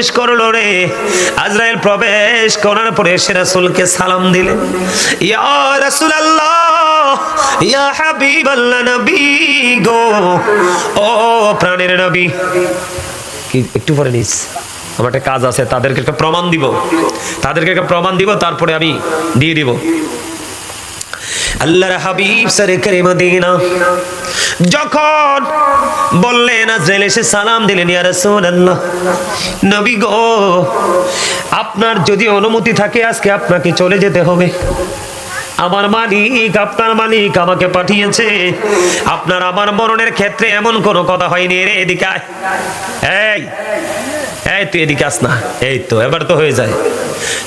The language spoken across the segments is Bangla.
প্রবেশ করলো রে। আজরাইল প্রবেশ করার পরে সে রাসূলকে সালাম দিলেন, ইয়া রাসূলুল্লাহ, ইয়া হাবিবাল্লাহ, নবী গো, ও প্রাণের নবী। কি একটু পরে নিস, আমার একটা কাজ আছে, তাদেরকে একটা প্রমাণ দিব, তারপরে আমি দিয়ে দিব। আল্লাহর হাবিব সরকারে মদিনা যখন বললেন, আজরাইল এসে সালাম দিলেন, ইয়া রাসূলুল্লাহ, নবী গো, আপনার যদি অনুমতি থাকে আজকে আপনাকে চলে যেতে হবে। আমার মালিক, আপনার মালিক আমাকে পাঠিয়েছে। আপনার আমার মরণের ক্ষেত্রে এমন কোনো কথা হয়নি রে। এদিকে আয়, এই তুই এদিকে আস না। এই তো এবার তো হয়ে যায়,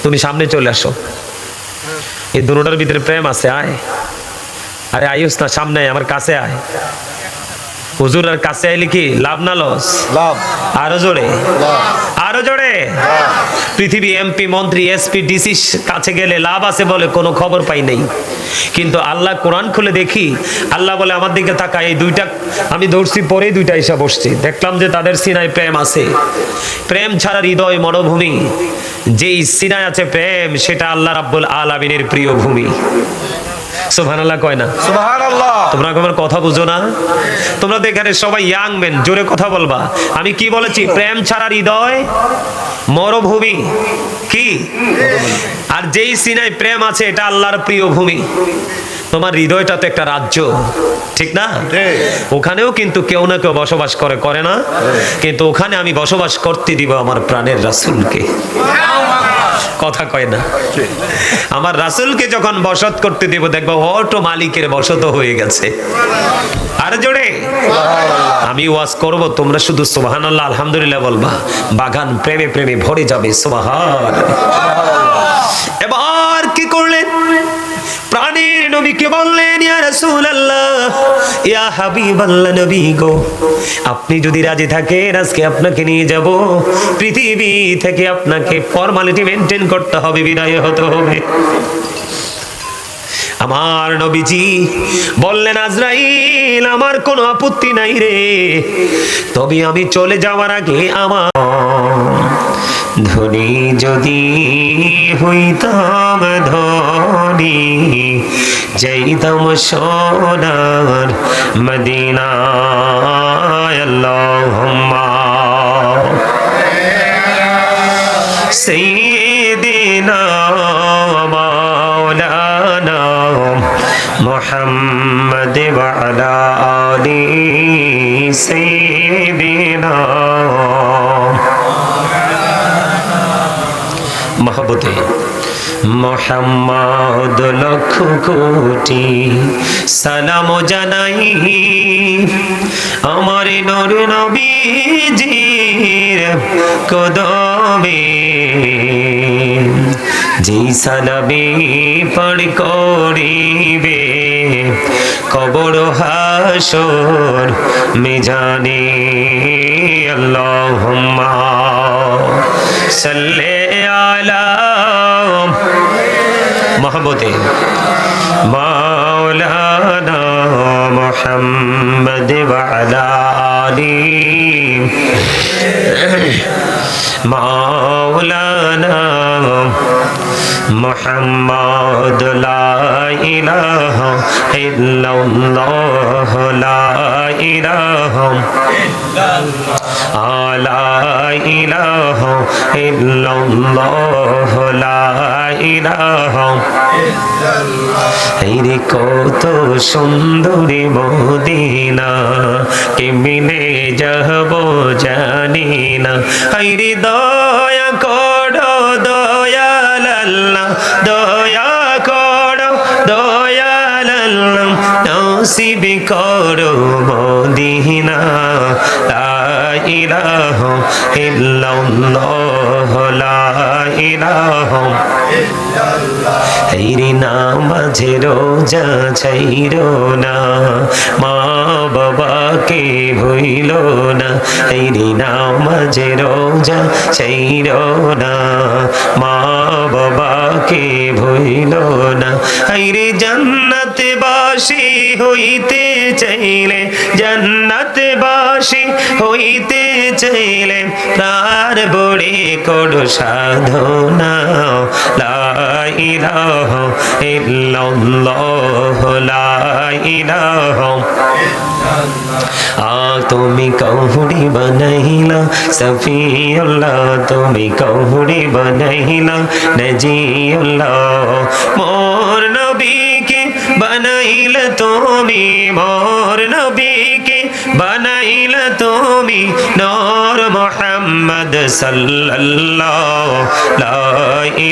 তুমি সামনে চলে আসো। এই দুটোটার ভিতরে প্রেম আছে, আয়। আরে আয়ুস না, সামনে আমার কাছে আয়। হুজুর আর কাছে আইলে কি লাভ না লস? লাভ। আরো জোরে, আরো জোরে। পৃথিবী এমপি, মন্ত্রী, এসপি, ডিসি কাছে গেলে লাভ আছে বলে কোনো খবর পাই নাই, কিন্তু আল্লাহ কোরআন খুলে দেখি, আল্লাহ বলে আমার দিকে তাকায়, এই দুইটা আমি ধরছি, পরেই দুইটা এসে বসছি, দেখলাম যে তাদের সিনায় প্রেম আছে। প্রেম ছাড়া হৃদয় মরুভূমি, যেই সিনায় আছে প্রেম, সেটা আল্লাহ রাব্বুল আলামিনের প্রিয় ভূমি। সুবহানাল্লাহ কয় না? সুবহানাল্লাহ। তোমরা আমার কথা বুঝো না? তোমরা তো এখানে সবাই ইয়াং মেন, জোরে কথা বলবা। আমি কি বলেছি? প্রেম ছাড়া হৃদয় মরুভূমি। কি? আর যেই সিনায় প্রেম আছে এটা আল্লাহর প্রিয় ভূমি। তোমার হৃদয়টা তো একটা রাজ্য, ঠিক না? ওখানেও কিন্তু কেউ না কেউ বসবাস করে না? কিন্তু ওখানে আমি বসবাস করতে দিব আমার প্রাণের রাসূলকে। কথা কয় না? আমার রাসূলকে যখন বসত করতে দিব, দেখবো অটো মালিকের বসত হয়ে গেছে। আর জোরে আমি ওয়াজ করব, তোমরা শুধু সুবহানাল্লাহ আলহামদুলিল্লাহ বলবা, বাগান প্রেমে প্রেমে ভরে যাবে। সুবহান। এবার কি করলেন? প্রাণের নবীকে বললেন, ইয়া রাসূলুল্লাহ, ইয়া হাবিবাল্লাহ, নবী গো, আপনি যদি রাজি থাকেন আজকে আপনাকে নিয়ে যাব পৃথিবী থেকে। আপনাকে ফর্মালিটি মেইনটেইন করতে হবে, বিদায় হতে হবে। আমার নবীজি বললেন, আজরাইল, আমার কোনো আপত্তি নাই রে, তবে আমি চলে যাওয়ার আগে আমার ধনী যদি হইতাম, ধনী যাইতাম সোনার মদিনায়। আল্লাহুম্মা সাইয়্যিদিনা মাওলানা মুহাম্মদ ওয়া আলা আলি সাইয়্যিদিনা। মহব্বতে মুহাম্মদ লক্ষ কোটি সালাম জানাই আমার নূর নবীজির কদমে। যেই সালামে পার করিবে কবর হাসর মিজানে। আল্লাহুম্মা সাল্লি আলা মোহাম্মদে মাওলানা মুহাম্মদ ওয়া আলা আলি মাওলানা মুহাম্মদ। লা ইলাহা ইল্লাল্লাহ, লা ইলাহা লা ইলাহা ইল্লাল্লাহ, লা ইলাহা এই রে কত সুন্দরী মদিনা, কেমনে যাব জানি না। এই রে দয়া করো দয়াল আল্লাহ, দয়া করো দয়াল আল্লাহ, নসিব করো মদিনা। লা ইলাহা ইল্লাল্লাহ, লা ইলাহা এই রে নামাজে রোজা ছাইরো না, মা বাবাকে ভুইলো না। এই রে নামাজে রোজা ছাইরো না, মা বাবাকে ভুইলো না। এই রে জান্নাতে বাসী হইতে চাইলে, জান্নাতবাসী হইতে চাইলে প্রাণ ভরে করো সাধনা। লা ইলাহা ইল্লাল্লাহ, লা ইলাহা। তুমি কৌড়ি বানাইলা সফিউল্লাহ, তুমি কৌড়ি বানাইলা নজিউল্লাহ। মোর নবীকে বানাইলা তুমি, মোর নবীকে বানাইলা তুমি নূর মুহাম্মদ সাল্লাল্লাহ। লা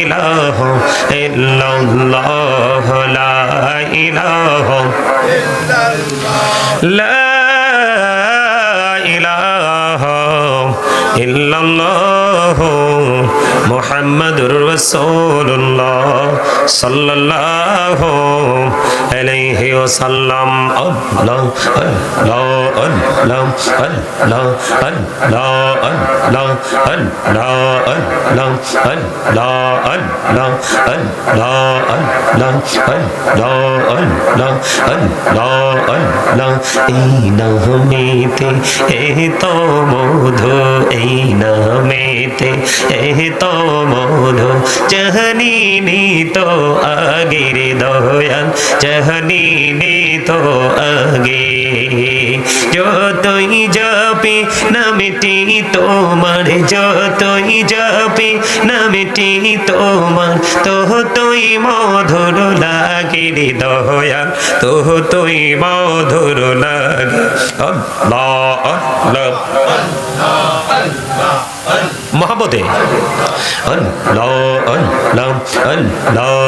ইলাহা ইল্লাল্লাহ, লা ইলাহা লা ইলাহা ইল্লাল্লাহ মুহাম্মাদুর রাসূলুল্লাহ সাল্লাল্লাহু আলাইহি ওয়াসাল্লাম। আল্লাহ আল্লাহ আল্লাহ আল্লাহ আল্লাহ আল্লাহ আল্লাহ আল্লাহ আল্লাহ আল্লাহ আল্লাহ আল্লাহ আল্লাহ আল্লাহ আল্লাহ আল্লাহ। এই নামেতে এই তো মধু, এই নামেতে এই তো মধু, জাহানি তো আগের দয়াল, জাহানি তো আগে। যতই জপি নামটি তোমার, যতই জপি নামটি তোমার, ততই মধুর লাগে রে দয়াল, ততই মধুর লাগে। আল্লাহ আল্লাহ মহাবতে আল্লাহ আল্লাহ আল্লাহ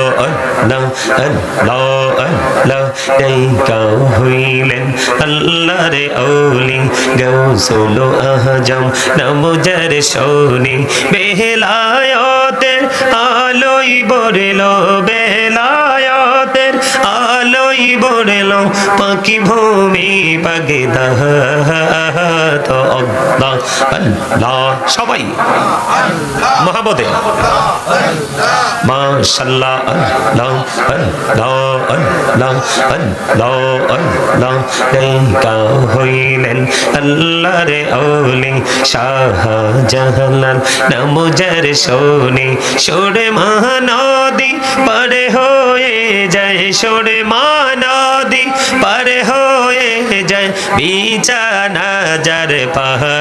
আল্লাহ আল্লাহ আল্লাহ। ডাইকা হইলেন আল্লাহর ওলি গৌসুল আজম, নামজার শোনে বেলায়েতের আলোই বরলো, বেলায়েতের আলোই বরলো পাখি ভূমি বাগদাদ। আল্লাহ আল্লাহ সবাই মহাবতে মাশাআল্লাহ। আল্লাহ আল্লাহ আল্লাহ আল্লাহ আল্লাহ। ডাইকা হইলেন আল্লাহর ওলি শাহজালাল, নামজার শোনে সুরে মহানদী পারে হয়ে যায়, সুরে মহানদী পারে হয়ে যায় বিছানা যার পাহা।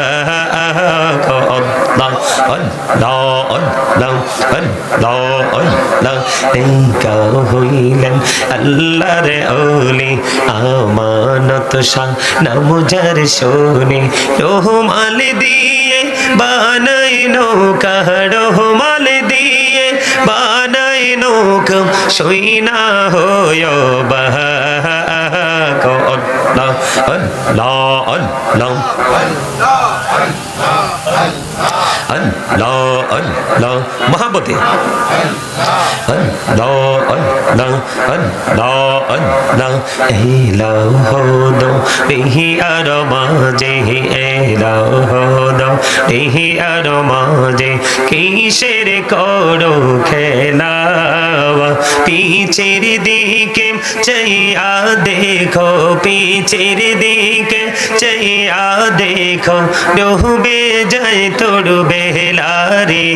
আল্লাহ আল্লাহ আল্লাহ আল্লাহ আল্লাহ। ডাইকা হইলেন আল্লাহর ওলি আমানত শাহ, নামজার শোনে রহমাল দিয়ে বানাই নৌকা, রহমাল দিয়ে বানাই নৌকা সইনা হয় বাহা। আল্লাহ আল্লাহ আল্লাহ আল্লাহ আল্লাহ মহাবতে আল্লাহ আল্লাহ আল্লাহ আল্লাহ। এলাও হদো দেহি আর মাঝে, এলাও হদো দেহি আর মাঝে, কিসের করো খেলা। পিছের দিকে চাইয়া দেখো, পিছের দিকে চাইয়া দেখো, ডুবে যায় তোর বেলা রে।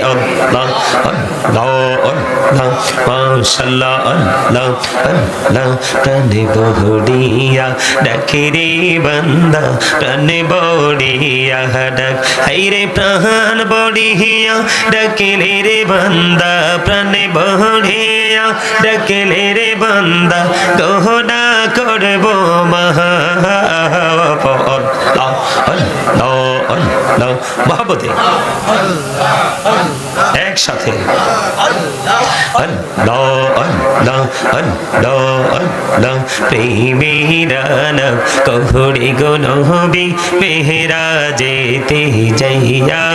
আল্লাহ আল্লাহ আল্লাহ মাশাআল্লাহ। আল্লাহ আল্লাহ প্রাণে বড়িয়া ডাকে রে বান্দা, প্রাণে বড়িয়া ডাক, হাইরে প্রাণ বড়িয়া ডাকিলে রে বান্দা, প্রাণে বড়িয়া ডাকিলে রে বান্দা, গহনা করব মহা। আল্লাহ আল্লাহ আল্লাহ মহাবতে একসাথে আল্লাহ আল্লাহ আল্লাহ আল্লাহ। প্রেমেরানা কহরে গো নবী মেহরা যেতে যাইয়া,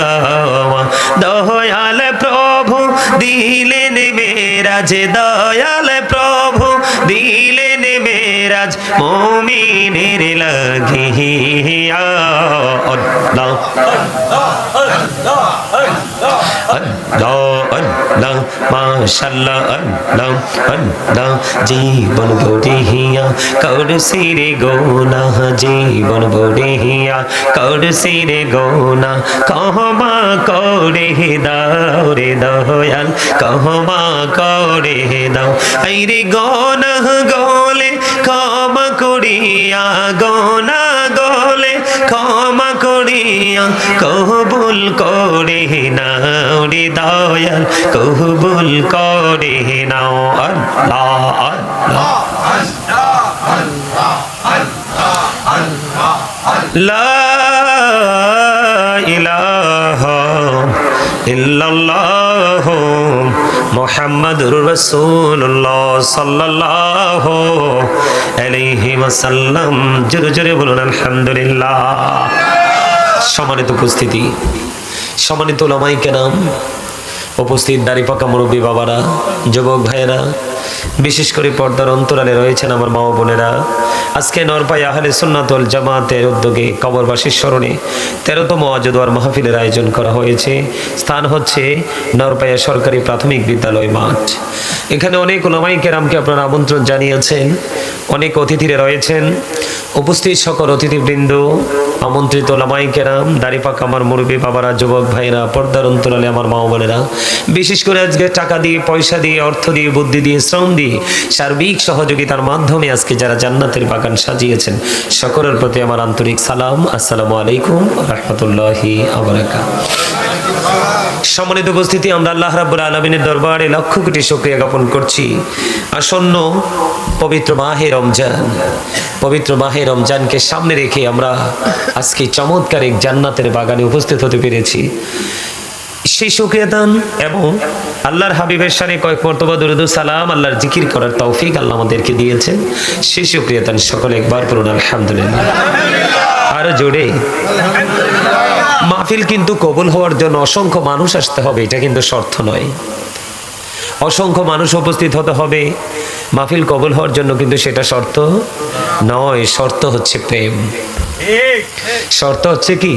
দয়াল প্রভু দিলেন মেরাজ, দয়াল প্রভু দিলেন মেরাজ মুমিনের লাগিয়া। আল্লাহ আল্লাহ আল্লাহ মাশাআল্লাহ আল্লাহ আল্লাহ জীবন গড়িয়া করছি রে গুনাহ জীবন গড়িয়া করছি রে গুনাহ ক্ষমা করে দাও রে দয়াল ক্ষমা করে দাও এই রে গুনাহ গলে ক্ষমা করিয়া গুনাহ গলে ক্ষমা করিয়া কবুল করে নাও রে দয়াল কবুল করে নাও আল্লাহ আল্লাহ লা ইলাহা ইল্লাল্লাহ মুহাম্মাদুর রাসূলুল্লাহ সাল্লাল্লাহু আলাইহি ওয়াসাল্লাম। জোরে জোরে বলুন আলহামদুলিল্লাহ। সম্মানিত উপস্থিতি, সম্মানিত উলামায়ে কেরাম, উপস্থিত দাড়িপাকা মুরব্বী বাবারা, যুবক ভাইয়েরা, বিশেষ করে পর্দার অন্তরালে রয়েছেন আমার মা ও বোনেরা, আজকে নরপাই আহলে সুন্নাত ওয়াল জামাতের উদ্যোগে কবরবাসীর স্মরণে 13তম ওয়াজদোয়ার মাহফিলের আয়োজন করা হয়েছে। স্থান হচ্ছে নরপাইয়া সরকারি প্রাথমিক বিদ্যালয় মাঠ। এখানে অনেক উলামায়ে কেরামকে আপনারা আমন্ত্রণ জানিয়েছেন, অনেক অতিথিরা রয়েছেন। উপস্থিত সকল অতিথিবৃন্দ, আমন্ত্রিত উলামায়ে কেরাম, দাড়িপাকা আমার মুরব্বী বাবারা, যুবক ভাইরা, পর্দার অন্তরালে আমার মা ও বোনেরা, বিশেষ করে আজকে টাকা দিয়ে, পয়সা দিয়ে, অর্থ দিয়ে, বুদ্ধি দিয়ে, শ্রম দিয়ে, সার্বিক সহযোগিতার মাধ্যমে আজকে যারা জান্নাতের বাগান সাজিয়েছেন, সকলের প্রতি আমার আন্তরিক সালাম। আসসালামু আলাইকুম রাহমাতুল্লাহি ওয়া বারাকাতুহু। সম্মানিত উপস্থিতি, আমরা আল্লাহ রাব্বুল আলামিনের দরবারে লক্ষ কোটি শুকরিয়া জ্ঞাপন করছি। আসন্ন পবিত্র মাহে রমজান, পবিত্র মাহে রমজানকে সামনে রেখে আমরা আজকে চমৎকার এক জান্নাতের বাগানে উপস্থিত হতে পেরেছি। সেই শুকরিয়া দান এবং আল্লাহর হাবিবের শানে কয়েক মর্তবা দুরূদ ও সালাম, আল্লাহর জিকির করার তৌফিক আল্লাহ আমাদেরকে দিয়েছেন। সেই শুকরিয়া দান সকলে একবার পড়ুন আলহামদুলিল্লাহ। আরো জোরে মাহফিল কিন্তু কবুল হওয়ার জন্য অসংখ্য মানুষ আসতে হবে, এটা কিন্তু শর্ত নয়। অসংখ্য মানুষ উপস্থিত হতে হবে মাহফিল কবুল হওয়ার জন্য, কিন্তু সেটা শর্ত নয়। শর্ত হচ্ছে প্রেম। শর্ত হচ্ছে কি?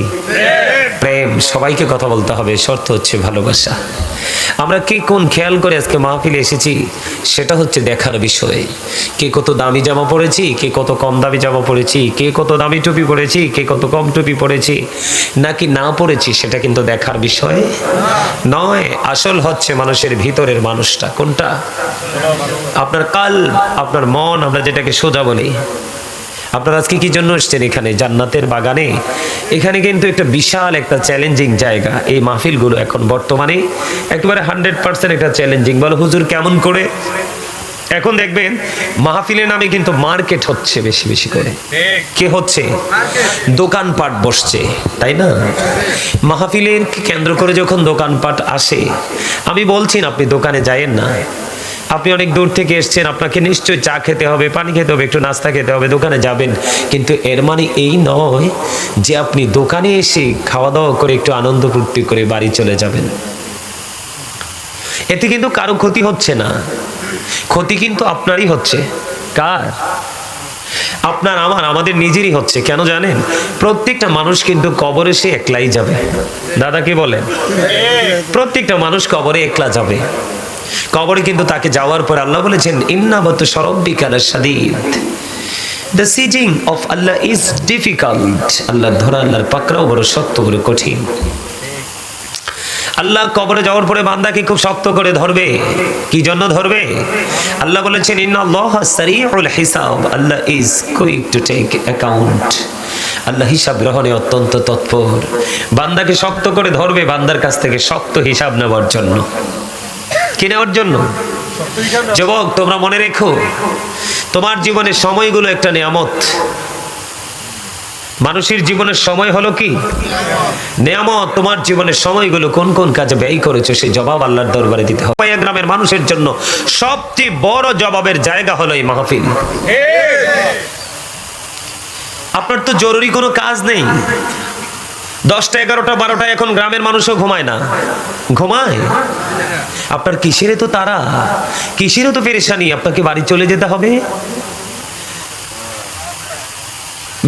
প্রেম। সবাইকে কথা বলতে হবে। শর্ত হচ্ছে ভালোবাসা। আমরা কে কোন খেয়াল করে আজকে মাহফিলে এসেছি সেটা হচ্ছে দেখার বিষয়। কে কত দামি জামা পরেছি, কে কত কম দামি জামা পরেছি, কে কত দামি টুপি পরেছি, কে কত কম টুপি পরেছি নাকি না পরেছি, সেটা কিন্তু দেখার বিষয় নয়। আসল হচ্ছে মানুষের ভিতরের মানুষটা। কোনটা? আপনার কাল, আপনার মন, আমরা যেটাকে সোজা বলি। আপনারা আজকে কি জন্য এসেছেন এখানে? জান্নাতের বাগানে। এখানে কিন্তু একটা বিশাল একটা চ্যালেঞ্জিং জায়গা। এই মাহফিলগুলো এখন বর্তমানে একেবারে 100% একটা চ্যালেঞ্জিং। বলো হুজুর কেমন করে? এখন দেখবেন মাহফিলের নামে কিন্তু মার্কেট হচ্ছে বেশি বেশি করে। কে হচ্ছে? দোকানপাট বসছে, তাই না? মাহফিলের কেন্দ্র করে যখন দোকানপাট আসে, আমি বলছি না আপনি দোকানে যায়েন না। আপনি অনেক দূর থেকে এসেছেন, আপনাকে নিশ্চয়ই চা খেতে হবে, পানি খেতে হবে, একটু নাস্তা খেতে হবে, দোকানে যাবেন। কিন্তু এর মানে এই নয় যে আপনি দোকানে এসে খাওয়া দাওয়া করে একটু আনন্দ ফুর্তি করে বাড়ি চলে যাবেন। এতে কিন্তু কারো ক্ষতি হচ্ছে না, ক্ষতি কিন্তু আপনারই হচ্ছে। কার? আপনার, আমার, আমাদের নিজেরই হচ্ছে। কেন জানেন? প্রত্যেকটা মানুষ কিন্তু কবরে সে একলাই যাবে। দাদা কি বলেন? প্রত্যেকটা মানুষ কবরে একলা যাবে। কবরে কিন্তু তাকে যাওয়ার পর আল্লাহ বলেছেন ইন্না বাতুশা রাব্বিকা লাশাদীদ, the seizing of Allah is difficult. আল্লাহর ধরা, আল্লাহর পাকড়াও বড় শক্ত, বড় কঠিন। আল্লাহ কবরে যাওয়ার পরে বান্দাকে খুব শক্ত করে ধরবে। কি জন্য ধরবে? আল্লাহ বলেছেন ইন্নাল্লাহা সারিউল হিসাব, Allah is quick to take account. আল্লাহ হিসাব গ্রহণে অত্যন্ত তৎপর। বান্দাকে শক্ত করে ধরবে বান্দার কাছ থেকে শক্ত হিসাব নেওয়ার জন্য। কি নেওয়ার জন্য? যুবক, তোমরা মনে রেখো, তোমার জীবনের সময়গুলো একটা নিয়ামত। মানুষের জীবনের সময় হলো কি? নিয়ামত। তোমার জীবনের সময়গুলো কোন কোন কাজে ব্যয় করেছো সেই জবাব আল্লাহর দরবারে দিতে হবে। গ্রামের মানুষের জন্য সবচেয়ে বড় জবাবের জায়গা হলো এই মাহফিল। আপনার তো জরুরি কোনো কাজ নেই। 10টা 11টা 12টা এখন গ্রামের মানুষও ঘুমায় না। ঘুমায়? আপনার কিসের তো তারা, কিসের তো পেরেশানি? আপনাকে বাড়ি চলে যেতে হবে।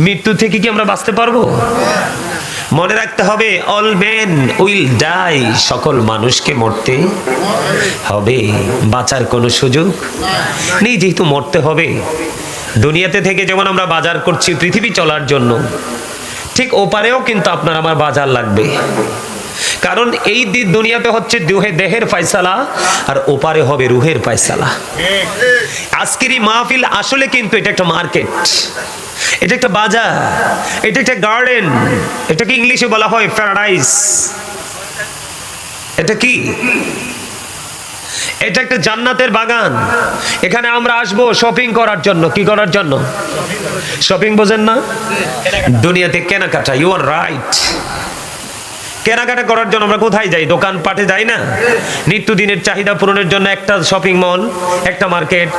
মৃত্যু থেকে কি আমরা বাঁচতে পারবো? মনে রাখতে হবে অল মেন উইল ডাই, সকল মানুষকে মরতে হবে, বাঁচার কোনো সুযোগ নেই। যেহেতু মরতে হবে, দুনিয়াতে থেকে যেমন আমরা বাজার করছি পৃথিবী চলার জন্য, ঠিক ওপারেও কিন্তু আপনার আমার বাজার লাগবে। কারণ এই দুনিয়াতে হচ্ছে দেহের ফয়সালা, আর ওপারে হবে রুহের ফয়সালা। আজকের এই মাহফিল আসলে কিন্তু এটা একটা মার্কেট, এটা একটা বাজার, এটা একটা গার্ডেন, এটাকে ইংলিশে বলা হয় প্যারাডাইস। এটা কি? এটা একটা জান্নাতের বাগান। এখানে আমরা আসবো শপিং করার জন্য। কি করার জন্য? শপিং বোঝেন না? দুনিয়াতে কেনাকাটা। You are right. কেনাকাটা করার জন্য আমরা কোথায় যাই? দোকান পাটে যাই না? নিত্যদিনের চাহিদা পূরণের জন্য একটা শপিং মল, একটা মার্কেট,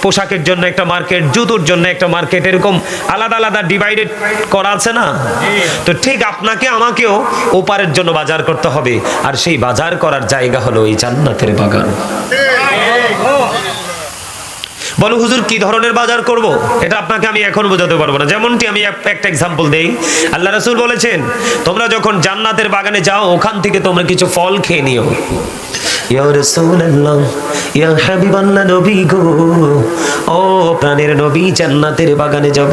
পোশাকের জন্য একটা মার্কেট, জুতোর জন্য একটা মার্কেট, এরকম আলাদা আলাদা ডিভাইডেড করা আছে না? তো ঠিক আপনাকে আমাকেও ওপারের জন্য বাজার করতে হবে, আর সেই বাজার করার জায়গা হলো এই জান্নাতের বাগান। বলো হুজুর কি ধরনের বাজার করব? এটা আপনাকে আমি এখন বোঝাতে পারবো না। যেমনটি আমি একটা এক্সাম্পল দেই। আল্লাহ রাসূল বলেছেন, তোমরা যখন জান্নাতের বাগানে যাও, ওখান থেকে তোমরা কিছু ফল খেয়ে নিও। ইয়া রাসূলুল্লাহ, ইয়া হাবিবাল্লাহ, নবী গো, ও প্রাণের নবী, জান্নাতের বাগানে যাব।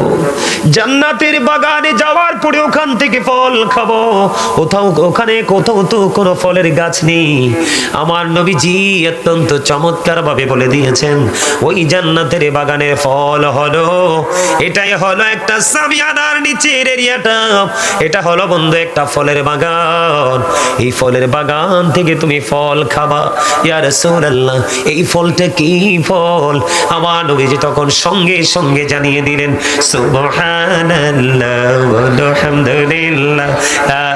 জান্নাতের বাগানে যাওয়ার পরে ওখান থেকে ফল খাবো। ওখানে কোথাও তো কোনো ফলের গাছ নেই। আমার নবীজি অত্যন্ত চমৎকার ভাবে বলে দিয়েছেন, ওই জান্নাতের বাগানের ফল হলো, এটাই হলো একটা সামিয়ানার নিচের এরিয়াটা, এটা হলো বন্ধু একটা ফলের বাগান। এই ফলের বাগান থেকে তুমি ফল খাবা। ইয়া রাসূলুল্লাহ, এই ফলটা কি ফল? আমার নবীজি তখন সঙ্গে সঙ্গে জানিয়ে দিলেন, সুবহানাল্লাহ ওয়া হামদুলিল্লাহ, লা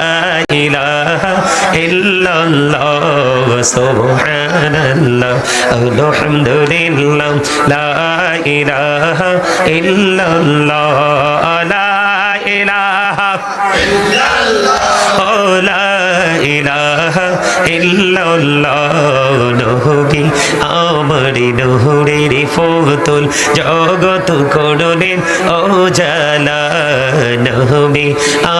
ইলাহা ইল্লাল্লাহ, সুবহানাল্লাহ ওয়া হামদুলিল্লাহ, লা ইলাহা ইল্লাল্লাহ, লা ইলাহা ইল্লাল্লাহ, লা ইলাহা ইল্লাল্লাহ। নবী আমার নূরের পুতুল, জগৎ করলেন উজালা। নবী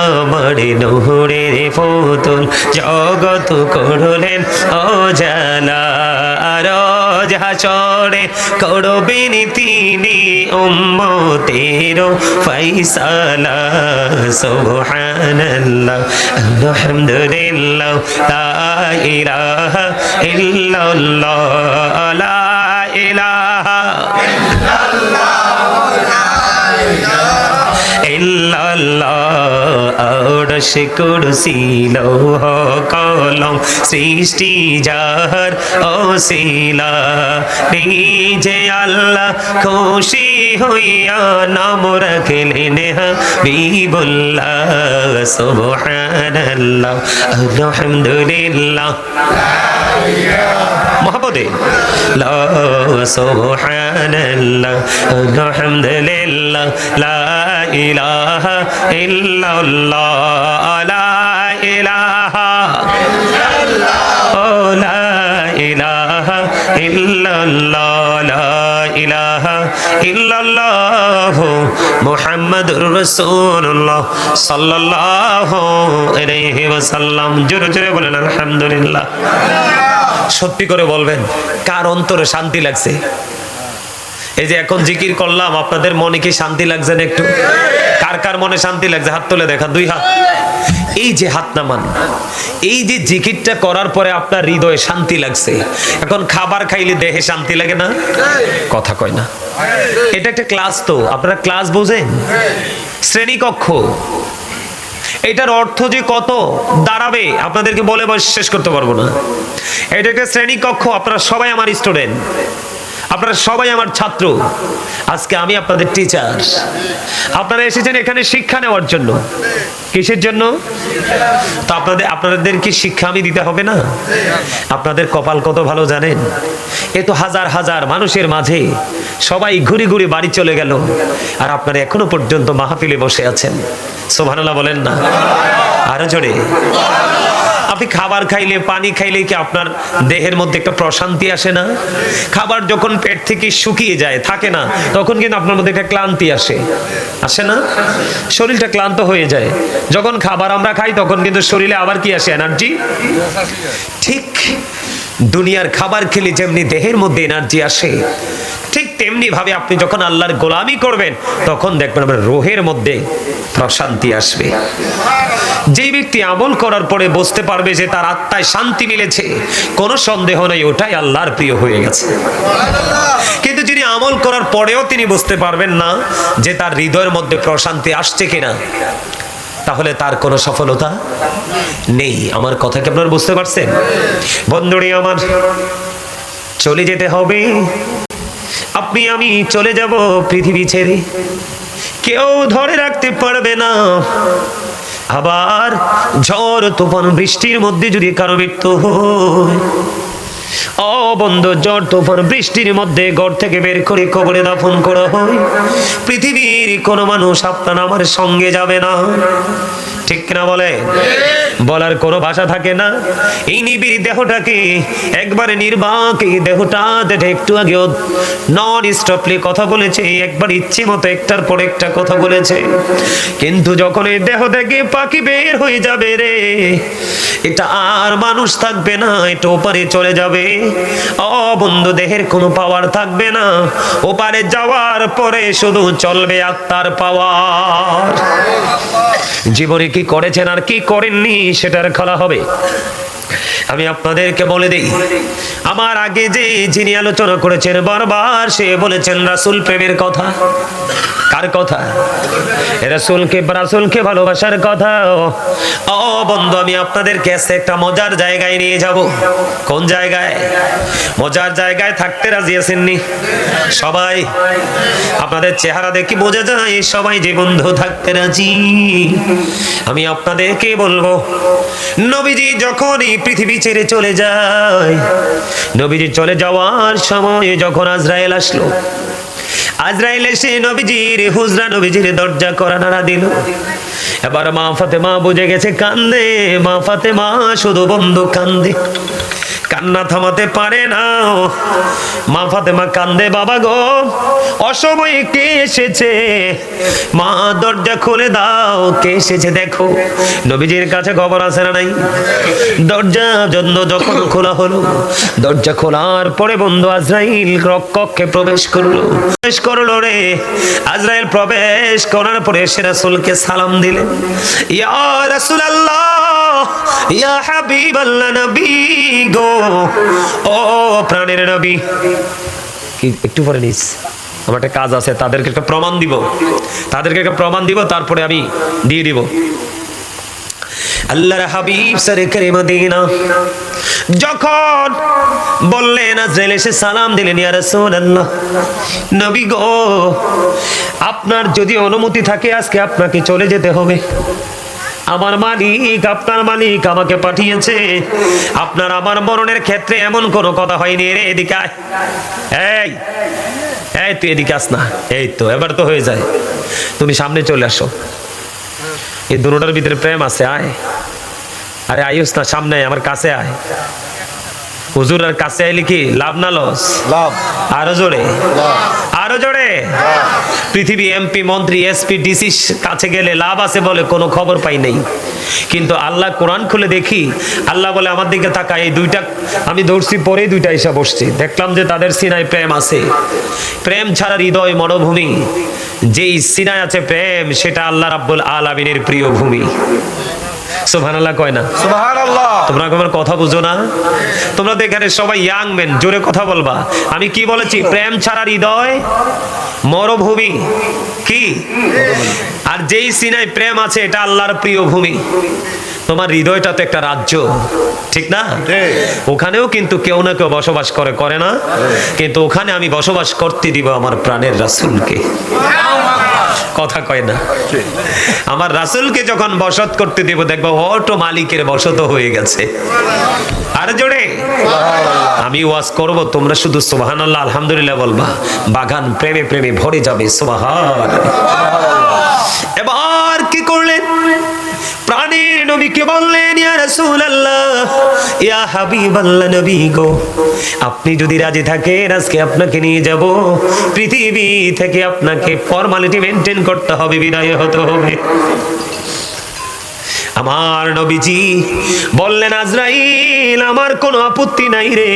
আমার নূরের পুতুল, জগৎ করলেন উজালা। রোজ হাসরে করবেন তিনি উম্মতের ফয়সালা। সুবহানাল্লাহ আলহামদুলিল্লাহ, লা ইলাহা ইল্লাল্লাহ, লা ইলাহা ইল্লাল্লাহ। আরশ কুরসি লৌহ কলম সৃষ্টি যার ওসিলা, নিজে আল্লাহ খুশি হইয়া নাম রাখলেন হাবিবুল্লাহ। সুবহানাল্লাহ আলহামদুলিল্লাহ, মোহাম্মদে লা, সুবহানাল্লাহ আলহামদুলিল্লাহ, লা ইলাহা ইল্লাল্লাহ, লা ইলাহা ইল্লাল্লাহ, লা ইলাহা ইল্লাল্লাহ, লা ইলাহা ইল্লাল্লাহ, মুহাম্মাদুর রাসূলুল্লাহ সাল্লাল্লাহু আলাইহি ওয়াসাল্লাম। জোরে জোরে বলেন আলহামদুলিল্লাহ। সত্যি করে বলবেন, কার অন্তরে শান্তি লাগছে? এই যে এখন জিকির করলাম, আপনাদের মনে কি শান্তি লাগছে না একটু? কার কার মনে শান্তি লাগছে? হাত তুলে দেখা, দুই হাত। এই যে হাত নামান, এই যে জিকিরটা করার পরে আপনার হৃদয়ে শান্তি লাগছে। এখন খাবার খাইলে দেহে শান্তি লাগে না? কথা কয় না। এটা একটা ক্লাস, তো আপনারা ক্লাস বোঝেন? শ্রেণীকক্ষ। এটার অর্থ যে কত দাঁড়াবে আপনাদেরকে বলে শেষ করতে পারবো না। এটা একটা শ্রেণীকক্ষ। আপনারা সবাই আমার স্টুডেন্ট, আপনারা সবাই আমার ছাত্র। আজকে আমি আপনাদের টিচার। আপনারা এসেছেন এখানে শিক্ষা নেওয়ার জন্য। কিসের জন্য? তো আপনাদের কি শিক্ষা আমি দিতে হবে না? আপনাদের কপাল কত ভালো জানেন? এ তো হাজার হাজার মানুষের মাঝে সবাই ঘুরে ঘুরে বাড়ি চলে গেল, আর আপনারা এখনো পর্যন্ত মাহফিলে বসে আছেন। সুবহানাল্লাহ বলেন না? আরো জোরে। আপনি খাবার খাইলে, পানি খাইলে কি আপনার দেহের মধ্যে একটা প্রশান্তি আসে না? খাবার যখন পেট থেকে শুকিয়ে যায়, থাকে না, তখন কিন্তু আপনার মধ্যে একটা ক্লান্তি আসে না? শরীরটা ক্লান্ত হয়ে যায়। যখন খাবার আমরা খাই তখন কিন্তু শরীরে আবার কি আসে? এনার্জি। ঠিক দুনিয়ার খাবার খেলে যেমনি দেহের মধ্যে এনার্জি আসে, ঠিক তেমনি ভাবে আপনি যখন আল্লাহর গোলামি করবেন তখন দেখবেন আপনার রুহের মধ্যে প্রশান্তি আসবে। যে ব্যক্তি আমল করার পরে বুঝতে পারবে যে তার আত্মায় শান্তি মিলেছে, কোনো সন্দেহ নেই ওটাই আল্লাহর প্রিয় হয়ে গেছে। কিন্তু যিনি আমল করার পরেও তিনি বুঝতে পারবেন না যে তার হৃদয়ের মধ্যে প্রশান্তি আসছে কিনা, তাহলে তার কোনো সফলতা নেই। আমার কথা কি আপনারা বুঝতে পারছেন? বন্ধুরে আমার, চলে যেতে হবে। আপনি আমি চলে যাব পৃথিবী ছেড়ে, কেউ ধরে রাখতে পারবে না। আবার ঝড় তুফান বৃষ্টির মধ্যে যদি কারো মৃত্যু হয়, ও বন্ধু, ঝড় তুফান বৃষ্টির মধ্যে ঘর থেকে বের করে কবরে দাফন করা হয়, পৃথিবীর কোনো মানুষ আপনার আমার সঙ্গে যাবে না। ঠিক না বলে? বলার কোনো ভাষা থাকে না। এই নিবিড় দেহটাকে একবারে নির্বাক, এই দেহটা একটু আগেও নন স্টপলি কথা বলেছে, একবার ইচ্ছে মতো একটার পর একটা কথা বলেছে, কিন্তু যখন এই দেহ থেকে পাখি বের হয়ে যাবে রে, এটা আর মানুষ থাকবে না, এটা ওপারে চলে যাবে। ও বন্ধু, দেহের কোনো পাওয়ার থাকবে না, ওপারে যাওয়ার পরে শুধু চলবে আত্মার পাওয়ার। জীবনে কি করেছেন আর কি করেননি সেটার খেলা হবে। আমি আপনাদেরকে বলে দেই, আমার আগে যিনি আলোচনা করেছেন বারবার, সে বলেছেন রাসূল প্রেমের কথা। কার কথা? রাসূলকে ভালোবাসার কথা। ও বন্ধু, আমি আপনাদেরকে একটা মজার জায়গায় নিয়ে যাব। কোন জায়গায়? মজার জায়গায় থাকতে রাজি আছেননি সবাই? আপনাদের চেহারা দেখে বোঝা যায় সবাই যে বন্ধু থাকতে রাজি। আমি আপনাদেরকে বলবো, নবীজি যখন এই পৃথিবী ছেড়ে চলে যায়, নবীজি চলে যাওয়ার সময় যখন আজরাইল আসলো, আজরাইল এসে নবীজির হুজরা, নবীজির দরজা করা নাড়া দিল। এবার মা ফাতেমা বুঝে গেছে কান্দে। মা ফাতেমা শুধু বন্ধু কান্দে, কান্না থামাতে পারে না। মা ফাতেমা কান্দে, বাবা গো, অসময়ে কে এসেছে? মা দরজা খুলে দাও, কে এসেছে দেখো। নবীজির কাছে খবর আছে না নাই? দরজা যখন খোলা হলো, দরজা খোলার পরে বন্ধু আজরাইল কক্ষে প্রবেশ করলো রে। আজরাইল প্রবেশ করার পরে সে রাসূলকে সালাম দিলেন, ইয়া রাসূলুল্লাহ, ইয়া হাবিবাল্লাহ, নবী গো, ও প্রাণের নবী। কি একটু পরে নিস, আমার একটা কাজ আছে, তাদেরকে একটা প্রমাণ দিব, তারপরে আমি দিয়ে দিব। আল্লাহর হাবিব সরকারে মদিনা যখন বললেন, আজরাইল এসে সালাম দিলেন, ইয়া রাসূলুল্লাহ, নবী গো, আপনার যদি অনুমতি থাকে আজকে আপনাকে চলে যেতে হবে। আমার মালিক, আপনার মালিক আমাকে পাঠিয়েছে। আপনার আমার মরণের ক্ষেত্রে এমন কোনো কথা হয়নি রে। এদিকে আয়, এই তুই এদিকে আস না। এই তো এবার তো হয়ে যায়, তুমি সামনে চলে আসো। এই দুটোটার ভিতরে প্রেম আছে, আয়। আরে আয়ুস না, সামনে আমার কাছে আয়। হুজুর আর কাছে আইলে কি লাভ না লস? লাভ। আরো জোরে, আরো জোরে। পৃথিবী এমপি, মন্ত্রী, এসপি, ডিসি কাছে গেলে লাভ আছে বলে কোনো খবর পাই নাই, কিন্তু আল্লাহ কোরআন খুলে দেখি, আল্লাহ বলে আমার দিকে তাকা, এই দুইটা আমি দৌড়ছি, পরেই দুইটা এসে বসছি, দেখলাম যে তাদের সিনায় প্রেম আছে। প্রেম ছাড়া হৃদয় মরুভূমি, যেই সিনায় আছে প্রেম, সেটা আল্লাহ রাব্বুল আলামিনের প্রিয় ভূমি। সুবহানাল্লাহ কয় না? সুবহানাল্লাহ। তোমরা আমার কথা বুঝো না? তোমরা তো এখানে সবাই ইয়াং মেন, জোরে কথা বলবা। আমি কি বলেছি? প্রেম ছাড়া হৃদয় মরুভূমি। কি? আর যেই সিনায় প্রেম আছে এটা আল্লাহর প্রিয় ভূমি। তোমার হৃদয়টা তো একটা রাজ্য, ঠিক না? ওখানেও কিন্তু কেউ না কেউ বসবাস করে না? কিন্তু ওখানে আমি বসবাস করতে দিব আমার প্রাণের রাসূলকে। কথা কয় না? আমার রাসূলকে যখন বসত করতে দেব, দেখবো অটো মালিকের বসত হয়ে গেছে। আর জোরে আমি ওয়াজ করব, তোমরা শুধু সুবহানাল্লাহ আলহামদুলিল্লাহ বলবা, বাগান প্রেমে প্রেমে ভরে যাবে। সুবহান। এবার কি করলেন? প্রাণের নবীকে নবীকে বললেন, ইয়া রাসূলুল্লাহ, ইয়া হাবিবাল্লাহ, নবী গো, আপনি যদি রাজি থাকেন আজকে আপনাকে নিয়ে যাব পৃথিবী থেকে। আপনাকে ফর্মালিটি মেনটেন করতে হবে, বিদায় হতে হবে। আমার নবীজি বললেন, আজরাইল, আমার কোনো আপত্তি নাই রে,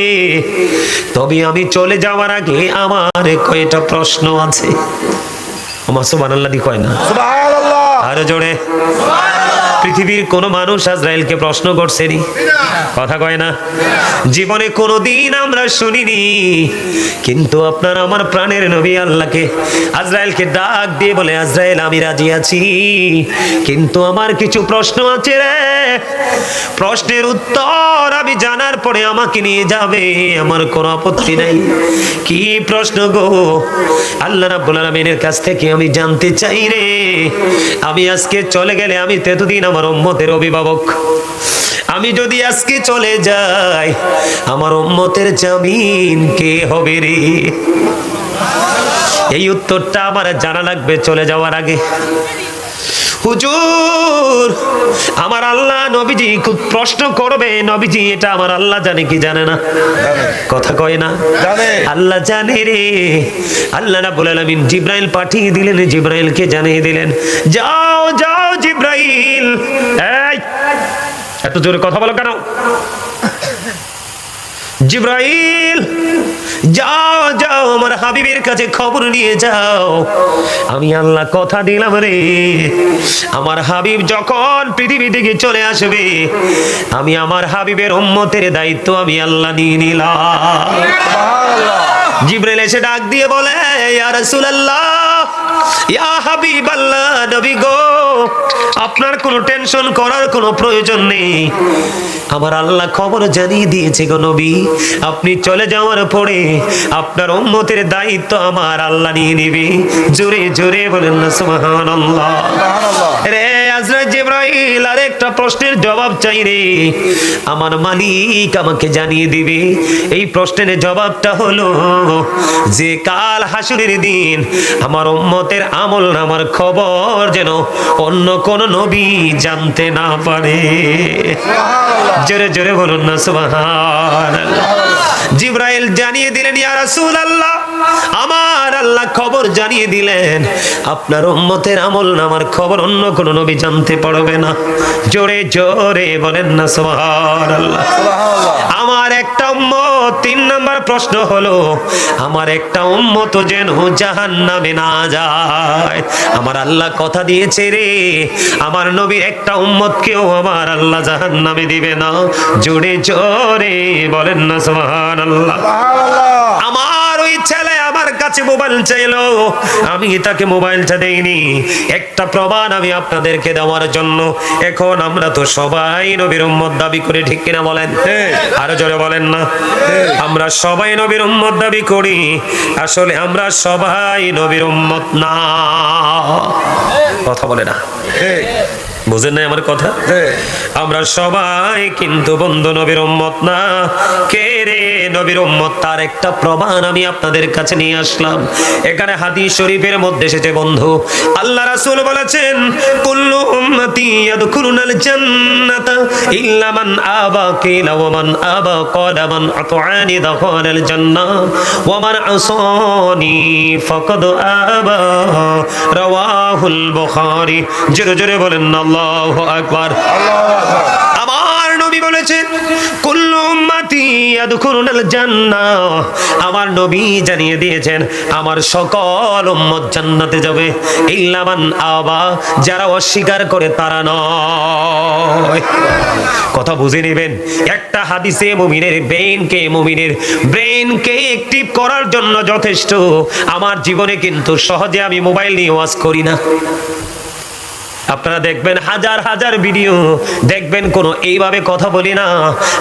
তবে আমি চলে যাওয়ার আগে আমার কয়টা প্রশ্ন আছে। আমার সুবহানাল্লাহ দি কয় না? সুবহানাল্লাহ। আরো জোরে। পৃথিবীর কোন মানুষ আজরাইলকে প্রশ্ন করছে নি? কথা কয় না? জীবনে কোনোদিন আমরা শুনিনি। কিন্তু আপনার আমার প্রাণের নবী আল্লাহকে আজরাইলকে ডাক দিয়ে বলে, আজরাইল, আমি রাজি আছি, কিন্তু আমার কিছু প্রশ্ন আছে রে। প্রশ্নের উত্তর আমি জানার পরে আমাকে নিয়ে যাবে, আমার কোনো আপত্তি নাই। কি প্রশ্ন গো? আল্লাহ রাব্বুল আলামিনের কাছ থেকে আমি জানতে চাই রে, আমি আজকে চলে গেলে আমি এতদিন আমার উম্মতের অভিভাবক, আমি যদি আজকে চলে যাই আমার উম্মতের জামিন কে হবে রে? এই উত্তরটা আমার জানা লাগবে চলে যাওয়ার আগে। হুজুর, আমার আল্লাহ নবীজি খুব প্রশ্ন করবে, নবীজি এটা আমার আল্লাহ জানে কি জানে না? কথা কয় না? আল্লাহ জানে রে। আল্লাহ রাব্বুল আলামিন জিবরাইল পাঠিয়ে দিলেন, জিবরাইলকে জানিয়ে দিলেন, যাও যাও জিবরাইল। এই এত জোরে কথা বলো কেন? জিবরাইল, যাও যাও আমার হাবিবের কাছে খবর নিয়ে যাও, আমি আল্লাহ কথা দিলাম রে, আমার হাবিব যখন পৃথিবী থেকে চলে আসবে আমি আমার হাবিবের উম্মতের দায়িত্ব আমি আল্লাহ নিয়ে নিলাম। জিবরাইল এসে ডাক দিয়ে বলে, ইয়া রাসূলুল্লাহ, ইয়া হাবিবাল্লাহ, নবী গো, আপনার কোনো টেনশন করার কোনো প্রয়োজন নেই, আমার আল্লাহ খবর জানিয়ে দিয়েছে গো নবী, আপনি চলে যাওয়ার পরে আপনার উম্মতের দায়িত্ব আমার আল্লাহ নিয়ে নেবে। জোরে জোরে বলেন না সুবহানাল্লাহ। রে আজরাইল, জিবরাইল, আরেকটা প্রশ্নের জবাব চাই রে, আমার মালিক আমাকে জানিয়ে দিবে। এই প্রশ্নের জবাবটা হলো যে কাল হাসরের দিন আমার উম্মতের আমল নামার খবর যেন অন্য কোন নবী জানতে না পারে। জোরে জোরে বলুন না সুবহানাল্লাহ। জিবরাইল জানিয়ে দিলেন, ইয়া রাসূলুল্লাহ, আমার আল্লাহ খবর জানিয়ে দিলেন আপনার উম্মতের আমল নামার খবর অন্য কোন নবী জানতে পারবে না। জোরে জোরে বলেন না সুবহানাল্লাহ। আমার একটা উম্মত, 3 নাম্বার প্রশ্ন হলো, আমার একটা উম্মত যেন জাহান্নামে না যায়। আমার আল্লাহ কথা দিয়েছে রে, আমার নবীর একটা উম্মতকেও আমার আল্লাহ জাহান্নামে দিবে না। জোরে জোরে বলেন না সুবহানাল্লাহ। আমার ওই ছেলে আমার কাছে মোবাইল চাইলো, আমি তাকে মোবাইলটা দেইনি, একটা প্রমাণ আমি আপনাদেরকে দেওয়ার জন্য। এখন আমরা তো সবাই নবীর উম্মত দাবি করি, ঠিক কিনা বলেন? আরো জোরে বলেন না। আমরা সবাই নবীর উম্মত দাবি করি, আসলে আমরা সবাই নবীর উম্মত না। কথা বলে না, বুঝেন না আমার কথা? আমরা সবাই কিন্তু বন্ধু নবীর উম্মত না। কে রে নবীর উম্মত? তার একটা প্রমাণ আমি আপনাদের কাছে নিয়ে আসলাম। এখানে হাদিস শরীফের মধ্যে এসেছে বন্ধু, আল্লাহ রাসূল বলেছেন, কুল্লু উম্মতি ইয়াদখুলুনাল জান্নাতা ইল্লা মান আবা, কিলা ওয়া মান আবা ক্বালা মান আতআনি দাখালাল জান্নাহ ওয়া মান আসানি ফাকাদ আবা। রাওয়াহুল বুখারী। জোরে জোরে বলেন না আল্লাহু আকবার। আমার নবী বলেছেন, কুল্লু উম্মতি ইয়াদখুলুনাল জান্নাহ, আমার নবী জানিয়ে দিয়েছেন আমার সকল উম্মত জান্নাতে যাবে, ইল্লা মান আবা, যারা অস্বীকার করে তারা নয়। কথা বুঝে নেবেন। একটা হাদিসে মুমিনের ব্রেনকে অ্যাক্টিভ করার জন্য যথেষ্ট। আমার জীবনে কিন্তু সহজে আমি মোবাইল নিয়ে ওয়াজ করি না। আপনারা দেখবেন হাজার হাজার ভিডিও দেখবেন, কোনো এইভাবে কথা বলি না।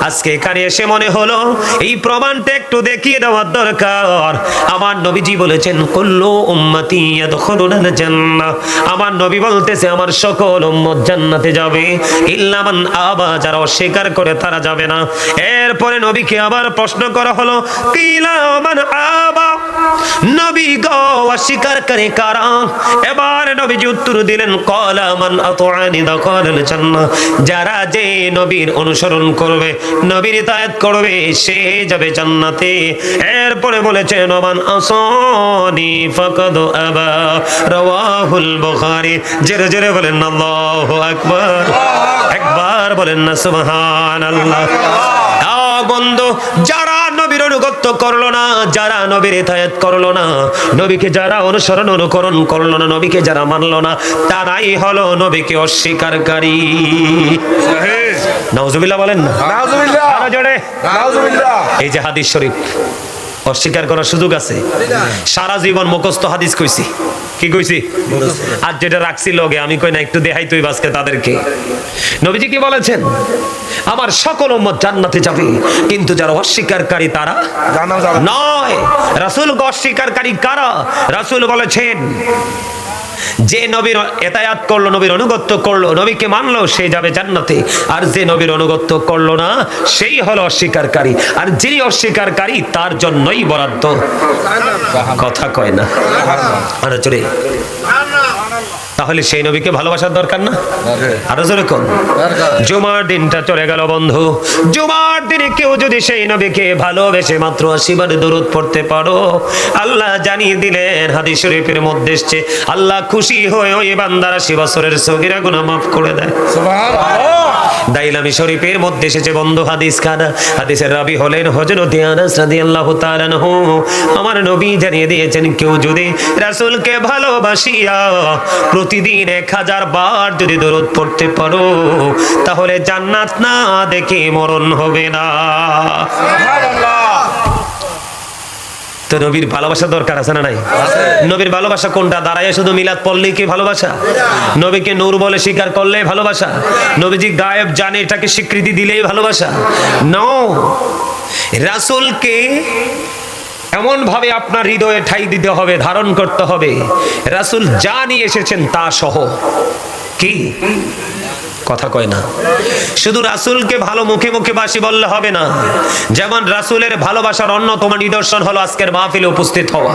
আজকে এখানে এসে মনে হলো এই প্রমাণটা একটু দেখিয়ে দেওয়ার দরকার। আমার নবীজি বলেছেন, কুল্লু উম্মতি ইয়াদখুলুনাল জান্নাহ, আমার নবী বলতেছে আমার সকল উম্মত জান্নাতে যাবে, ইল্লা মান আবা, যারা অস্বীকার করে তারা যাবে না। এরপরে নবীকে আবার প্রশ্ন করা হলো, কিলা মান আবা, নবী গো অস্বীকার করে কারা? এবার নবীজি উত্তর দিলেন, ক্বালা মান আতাআনি দাখালাল জান্নাহ, যারা যে নবীর অনুসরণ করবে, নবীর ইতাআত করবে, সে যাবে জান্নাতে। এরপরে বলেছেন মান আসানি ফাকাদ আবা, রাওয়াহুল বুখারী। জোরে জোরে বলেন আল্লাহু আকবার, একবার বলেন না সুবহানাল্লাহ। বন্ধু, যারা নবীর অনুগত্য করলো না, যারা নবীর ইতাআত করলো না, নবীকে যারা অনুকরণ করলো না, নবীকে যারা মানলো না, তারাই হলো নবীকে অস্বীকারী। নাউজুবিল্লাহ বলেন না, নাউজুবিল্লাহ, আরো জোরে নাউজুবিল্লাহ। এই যে হাদিস শরীফ, অস্বীকার করার সুযোগ আছে? সারা জীবন মুখস্থ হাদিস কইছি, কি কইছি? আর যেটা রাখছি লগে, আমি কই না একটু দেখাই তুই আজকে তাদেরকে। নবীজি কি বলেছেন? আমার সকল উম্মত জান্নাতে যাবে, কিন্তু যারা অস্বীকারী তারা নয়। রাসূলকে অস্বীকারী কারা? রাসূল বলেছেন যে নবীর ইতাআত করলো, নবীর অনুগত্য করলো, নবীকে মানলো, সে যাবে জান্নাতে। আর যে নবীর অনুগত্য করলো না, সেই হলো অস্বীকারী। আর যিনি অস্বীকারী তার জন্যই বরাদ্দ। কথা কয় না, আরো জোরে। তাহলে সেই নবীকে ভালোবাসার দরকার না? আরো জোরে কোন? জুমার দিনটা চলে গেল বন্ধু। জুমার দিনে কেউ যদি সেই নবীকে ভালোবেসে মাত্র 80 বার দরুদ পড়তে পারো, আল্লাহ জানিয়ে দিলেন, হাদিস শরীফের মধ্যে এসেছে, আল্লাহ খুশি হয়ে ওই বান্দার 80 বছরের সগীরা গুনাহ মাফ করে দেয়। সুবহানাল্লাহ। দাইলামি শরীফের মধ্যে এসেছে বন্ধু হাদিস খানা। হাদিসের রাবী হলেন হযরত আনাস রাদিয়াল্লাহু তাআলা আনহু। আমার নবী জানিয়ে দিয়েছেন, কেউ যদি রাসূলকে ভালোবাসিয়া প্রতিদিন 1000 বার যদি দরুদ পড়তে পারো, তাহলে জান্নাত না দেখে মরণ হবে না। সুবহানাল্লাহ। তো নবীর ভালোবাসা দরকার আছে না নাই? নবীর ভালোবাসা কোনটা? দাঁড়ায় শুধু মিলাদ পড়লেই কি ভালোবাসা? নবীকে নূর বলে স্বীকার করলেই ভালোবাসা? নবীজি গায়েব জানে এটাকে স্বীকৃতি দিলেই ভালোবাসা? নো, রাসূলকে এমন ভাবে আপনার হৃদয়ে ঠাঁই দিতে হবে, ধারণ করতে হবে, রাসূল যা নিয়ে এসেছেন তা সহ। কি কথা কয় না? শুধু রাসূলকে ভালো মুখে মুখে বাসি বললে হবে না। যেমন রাসূলের ভালোবাসার অন্যতম নিদর্শন হলো আজকের মাহফিলে উপস্থিত হওয়া।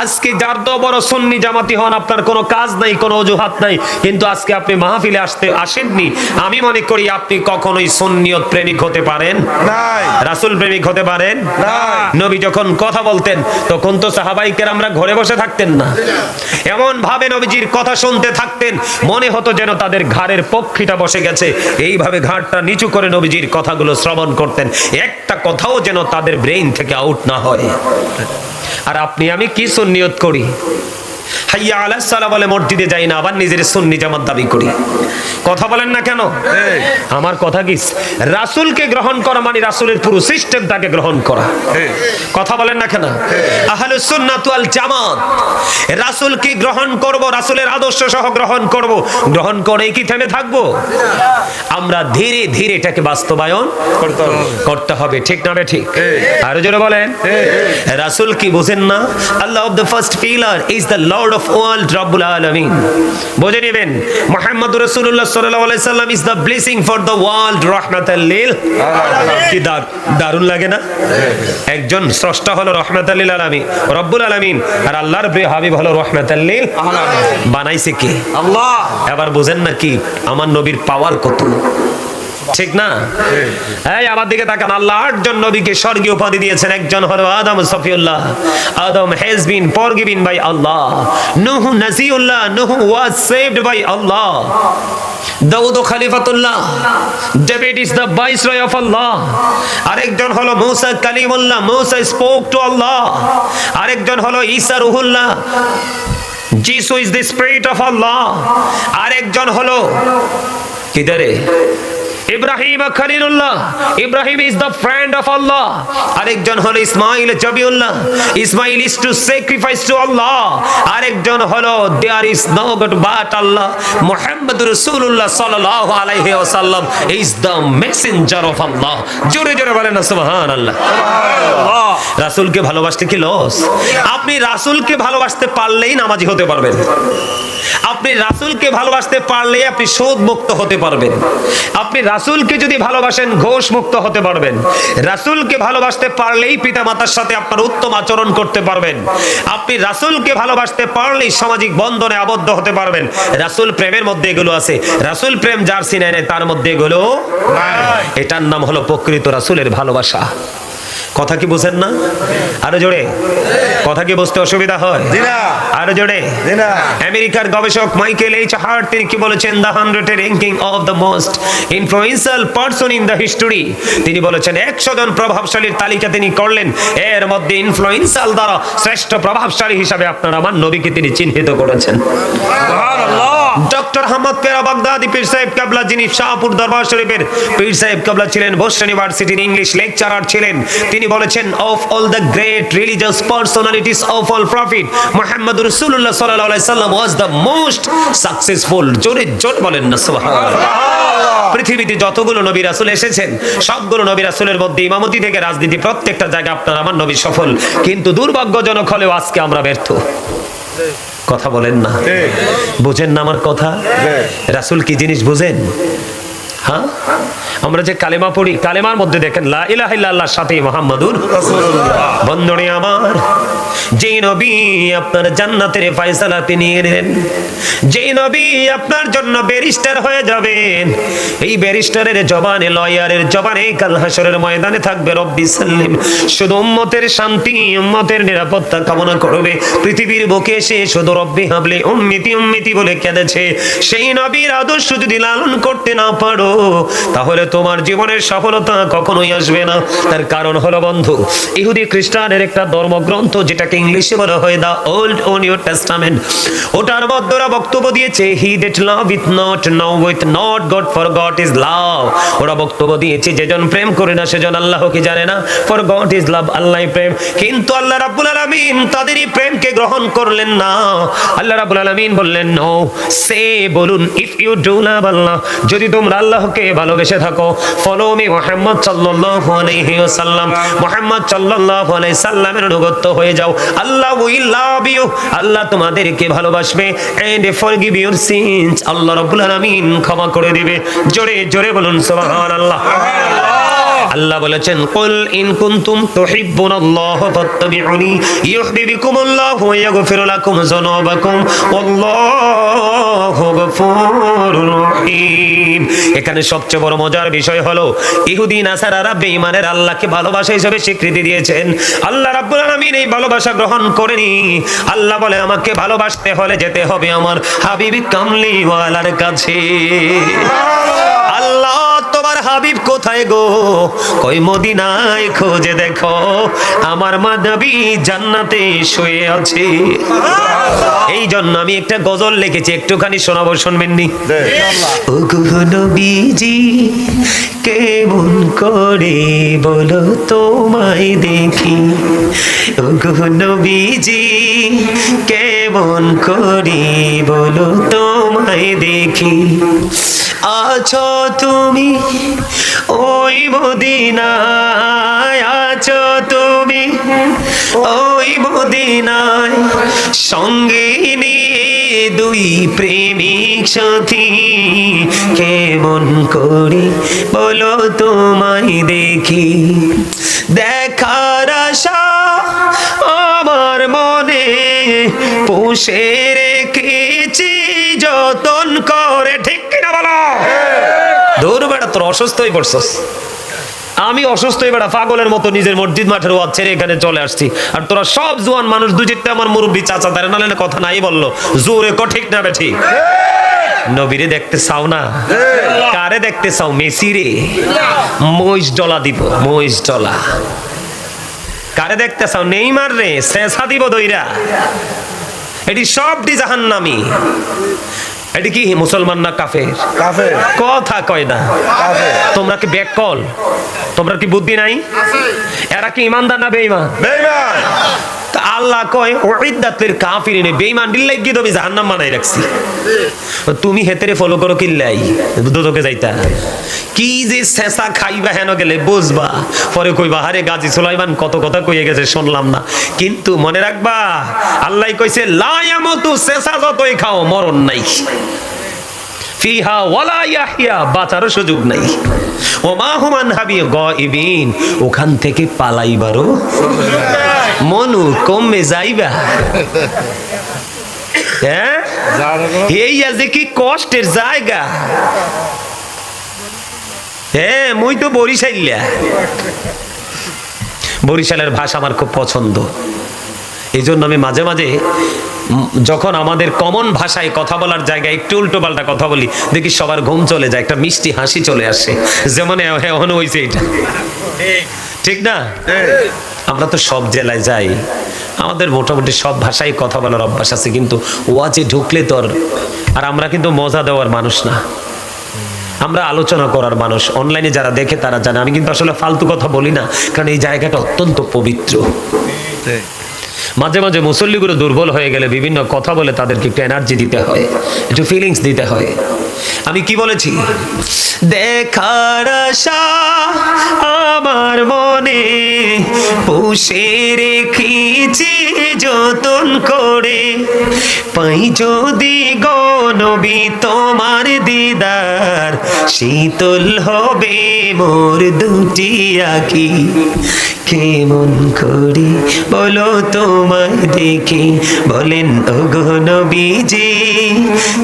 আজকে যার তো বড় সুন্নি জামাতি হন, আপনার কোনো কাজ নাই, কোনো অজুহাত নাই, কিন্তু আজকে আপনি মাহফিলে আসেননি, আমি মনে করি আপনি কখনোই সুন্নিয়ত প্রেমিক হতে পারেন নাই, রাসূল প্রেমিক হতে পারেন নাই। নবী যখন কথা বলতেন তখন তো সাহাবায়ে কেরামরা ঘরে বসে থাকতেন না, এমন ভাবে নবীজির কথা শুনতে থাকতেন, মনে হতো যেন তাদের ঘাড়ের পক্ষীটা বসে গেছে। এইভাবে ঘাড়টা নিচু করে নবীজির কথাগুলো শ্রবণ করতেন, একটা কথাও যেন তাদের ব্রেইন থেকে আউট না হয়। আর আপনি আমি কি সুন্নিয়ত করি? হাইয়া আলাস সালাহ বলে মসজিদে যাই না, আবার নিজের সুন্নি জামাত দাবি করি। কথা বলেন না কেন? আমার কথা কি, রাসূলকে গ্রহণ করা মানে রাসূলের পুরো সিস্টেমটাকে গ্রহণ করা। কথা বলেন না কেন? আহলুস সুন্নাত ওয়াল জামাত রাসূলকে গ্রহণ করব, রাসূলের আদর্শ সহ গ্রহণ করব, গ্রহণ করেই কি থেমে থাকবো? আমরা ধীরে ধীরে এটাকে বাস্তবায়ন করতে হবে, ঠিক না? ঠিক। আরো জোরে বলেন, রাসূল কি বুঝেন না? Allah of the first pillar is the lord of world রব্বুল আলামিন। বুঝে নেবেন, মুহাম্মদুর রাসূলুল্লাহ সাল্লাল্লাহু আলাইহি সাল্লাম is the blessing for the world, রাহমাতাল লিল আলামিন। কি দারুণ লাগে না? একজন স্রষ্টা হলো রাহমাতাল লিল আলামিন, রব্বুল আলামিন, আর আল্লাহর প্রিয় হাবিব হলো রাহমাতাল লিল আলামিন। বানাইছে কে? আল্লাহ। এবার বুঝেন না কি আমার নবীর পাওয়ার কত, ঠিক না? এই আমার দিকে তাকান, আল্লাহ 8 জন নবীকে স্বর্গীয় উপাধি দিয়েছেন। একজন হলো আদম সফিউল্লাহ, Adam has been forgiven by Allah. নূহ নাজিউল্লাহ, নূহ ওয়াজ সেভড বাই আল্লাহ। দাউদ খলিফাতুল্লাহ, David is the viceroy of Allah. আরেকজন হলো মুসা কালিমুল্লাহ, মুসা স্পোক টু আল্লাহ। আরেকজন হলো ঈসা রূহুল্লাহ, যিশু is the spirit of Allah. আরেকজন হলো কিদারে ইব্রাহিম খলিলুল্লাহ, ইব্রাহিম is the friend of Allah. আরেকজন হলো ইসমাইল জবিউল্লাহ, ইসমাইল is to sacrifice to Allah. আরেকজন হলো there is no god but আল্লাহ, মুহাম্মদুর রাসূলুল্লাহ সাল্লাল্লাহু আলাইহি ওয়াসাল্লাম ইজ দ্য মেসেঞ্জার অফ আল্লাহ। জোরে জোরে বলেন সুবহানাল্লাহ। রাসূলকে ভালোবাসতে কি লস? আপনি রাসূলকে ভালোবাসতে পারলেই নামাজি হতে পারবেন। আপনি রাসূলকে ভালোবাসতে পারলেই আপনি সুদ মুক্ত হতে পারবেন। আপনি রাসূলকে যদি ভালোবাসেন ঘোষ মুক্ত হতে পারবেন। রাসূলকে ভালোবাসতে পারলেই পিতামাতার সাথে আপনার উত্তম আচরণ করতে পারবেন। আপনি রাসূলকে ভালোবাসতে পারলেই সামাজিক বন্ধনে আবদ্ধ হতে পারবেন। রাসূল প্রেমের মধ্যে এগুলো আছে। রাসূল প্রেম যার সিনায় নেই তার মধ্যে এগুলো নাই। এটার নাম হলো প্রকৃত রাসূলের ভালোবাসা। কথা কি বুঝেন না? আরো জোরে কথা কি বুঝতে অসুবিধা হয়? আরো জোরে। আমেরিকার গবেষক মাইকেল এইচ হার্ট তিনি কি বলেছেন, the 100 ranking of the most influential person in the history. তিনি বলেছেন 100 জন প্রভাবশালীর তালিকা তিনি করলেন, এর মধ্যে ইনফ্লুয়েন্সিয়াল দ্বারা শ্রেষ্ঠ প্রভাবশালী হিসাবে আপনার আমার নবীকে তিনি চিহ্নিত করেছেন। সুবহানাল্লাহ। ডক্টর আহমদ পেরা বাগদাদি পীর সাহেব কেবলা, যিনি শাহপুর দরবার শরীফের পীর সাহেব কেবলা ছিলেন, বোস্টন ইউনিভার্সিটির ইংলিশ লেকচারার ছিলেন, তিনি বলেছেন of all the great religious personalities of all prophet মুহাম্মদ রাসূলুল্লাহ সাল্লাল্লাহু আলাইহি সাল্লাম ওয়াজ দ্য মোস্ট সাকসেসফুল। জোরে জোরে বলেন না সুবহানাল্লাহ। পৃথিবীতে যতগুলো নবী রাসূল এসেছেন সবগুলো নবী রাসূলের মধ্যে ইমামতি থেকে রাজনীতি প্রত্যেকটা জায়গায় আপনার আমার নবী সফল, কিন্তু দুর্ভাগ্যজনক হলেও আজকে আমরা ব্যর্থ। কথা বলেন না, বুঝেন না আমার কথা? রাসূল কি জিনিস বুঝেন? হ্যাঁ, আমরা যে কালেমা পড়ি, কালেমার মধ্যে দেখেন লা ইলাহা ইল্লাল্লাহর সাথে মুহাম্মাদুর রাসূলুল্লাহ। বন্ধুরে আমার, যে নবী আপনার জান্নাতের ফয়সালা তিনি নেন, যে নবী আপনার জন্য ব্যারিস্টার হয়ে যাবেন, এই ব্যারিস্টারের জবানে, লয়ারের জবানে কাল হাসরের ময়দানে থাকবে রব্বি সাল্লিম। শুধু উম্মতের শান্তি, উম্মতের নিরাপত্তা কামনা করবে, পৃথিবীর বুকে এসে শুধু রব্বি হাবলি উম্মতি উম্মতি বলে কেঁদেছে। সেই নবীর আদর্শ যদি লালন করতে না পারো, তাহলে তোমার জীবনের সফলতা কখনোই আসবে না। তার কারণ হলো বন্ধু, ইহুদি খ্রিস্টানের একটা ধর্মগ্রন্থ যেটাকে ইংলিশে বলা হয় দা ওল্ড ও নিউ টেস্টামেন্ট, ওটার মধ্যে ওরা বক্তব্য দিয়েছে he that loveth not knoweth not God for God is love. ওরা বক্তব্য দিয়েছে যেজন প্রেম করে না সেজন আল্লাহকে জানে না, ফর গড ইজ লাভ, আল্লাহই প্রেম। কিন্তু আল্লাহ রাব্বুল আলামিন তাদেরই প্রেমকে গ্রহণ করলেন না। আল্লাহ রাব্বুল আলামিন বললেন নো, সে বলুন ইফ ইউ ডু লাভ আল্লাহ, যদি তোমরা আল্লাহকে ভালোবেসে থাকো, ফলো মি মুহাম্মদ সাল্লাল্লাহু আলাইহি ওয়াসাল্লাম, মুহাম্মদ সাল্লাল্লাহু আলাইহি সাল্লামের অনুগত হয়ে যাও, আল্লাহ উইল লাভ ইউ, আল্লাহ তোমাদেরকে ভালোবাসবে, এন্ড ফরগিভ ইউর সিনস, আল্লাহ রাব্বুল আলামিন ক্ষমা করে দিবে। জোরে জোরে বলুন সুবহানাল্লাহ। আল্লাহ বলেছেন কুল ইন কুনতুম তুহিব্বুনাল্লাহ ফাত্তাবিউনি ইউহিব্বুকুমুল্লাহু ওয়া ইয়াগফির লাকুম যুনুবাকুম ওয়াল্লাহু গফুরুর রহিম। এখানে সবচেয়ে বড় মজার বিষয় হলো ইহুদি নাসারারা বেঈমানের আল্লাহকে ভালোবাসা হিসেবে স্বীকৃতি দিয়েছেন। আল্লাহ রাব্বুল আলামিন এই ভালোবাসা গ্রহণ করেনি। আল্লাহ বলে আমাকে ভালোবাসতে হলে যেতে হবে আমার হাবিব কামলিওয়ালার কাছে। আল্লাহ তোমার হাবিব কোথায় গো? কই মদিনায় খোঁজে দেখো, আমার নবী জান্নাতে শুয়ে আছে। এই জন্য আমি একটা গজল লিখেছি, একটুখানি শোনাবো, শুনবেন নি? ও গো নবীজি কেমন করে বলো তোমায় দেখি, ও গো নবীজি কেমন করে বলো তোমায় দেখি, আছো তুমি ওই মদিনায়, আছো তুমি ওই মদিনায়, সঙ্গে নিয়ে দুই প্রেমিক সাথী, কেমন করি বলো তোমায় দেখি, দেখার আশা আমার মনে পুষে রেখেছি যতন করে। ঠিক কিনা বলো? দূর বেটা, তোর অসুস্থ হয়ে পড়ছস। আমি অসুস্থ হয়ে বেটা পাগলের মতো নিজের মসজিদ মাঠের ওয়াজ ছেড়ে এখানে চলে আসছি, আর তোরা সব জোয়ান মানুষ, দুজিতে আমার মুরব্বী চাচা তারা নালে কথা নাই বললো, জোরে ক ঠিক না বেঠি? নবীরে দেখতে চাও না? কারে দেখতে চাও? মেসি রে? মহিষ ডলা দিব, মহিষ ডলা। কারে দেখতে চাও? নেইমার রে? শেষা দিব দইরা। এটি সবটি জাহান্নামী। এটি কি মুসলমান না কাফের? কাফের। কথা কয় না। তোমরা কি বেকল? তোমরা কি বুদ্ধি নাই? এরা কি ইমানদার না বেঈমান? বেঈমান। তা আল্লাহ কয় উইদ্দাতুল কাফিরিন, বেঈমানদের লাগি তুমি জাহান্নাম বানাই রাখছি, তুমি হেতেরে ফলো করো কিল্লাই দুদকে যাইতা, কি যে শেষা খাইবা হেন গেলে বুঝবা, পরে কইবা আরে গাজী সুলাইমান কত কথা কইয়ে গেছে শুনলাম না। কিন্তু মনে রাখবা আল্লাহ কইছে লা ইয়ামুতু, শেষা যতই খাও মরণ নাই, ফিহা ওয়ালা ইয়াহইয়া, বাঁচারও সুযোগ নাই, ওমা হুম আনহা বিগাইবিন, ওখান থেকে পালাইবারও মনু কমে যাইবা। হ্যাঁ, এই যে কি কষ্টের জায়গা। হ্যাঁ, মুই তো বরিশাইলা, বরিশালের ভাষা আমার খুব পছন্দ। এই জন্য আমি মাঝে মাঝে যখন আমাদের কমন ভাষায় কথা বলার জায়গায় একটু উল্টো পাল্টা কথা বলি, দেখি সবার ঘুম চলে যায়, একটা মিষ্টি হাসি চলে আসে, যেমন এখন হয়েছে এটা, ঠিক না? আমরা তো সব জেলায় যাই, আমাদের মোটামুটি সব ভাষায় কথা বলার অভ্যাস আছে, কিন্তু ওয়াজে ঢুকলে তোর আর আমরা কিন্তু মজা দেওয়ার মানুষ না, আমরা আলোচনা করার মানুষ। অনলাইনে যারা দেখে তারা জানে আমি কিন্তু আসলে ফালতু কথা বলি না, কারণ এই জায়গাটা অত্যন্ত পবিত্র। মাঝে মাঝে মুসল্লিগুলো দুর্বল হয়ে গেলে বিভিন্ন কথা বলে তাদেরকে একটু এনার্জি দিতে হয়, একটু ফিলিংস দিতে হয়। আমি কি বলেছি? দেখার আশা আমার মনে পুষে রেখেছি যতন করে, পাই যদি গো নবী তোমার দিদার, শীতল হবে মোর দুটি আঁখি, কেমন করি বলো তোমায় দেখি, বলেন ওগো নবীজি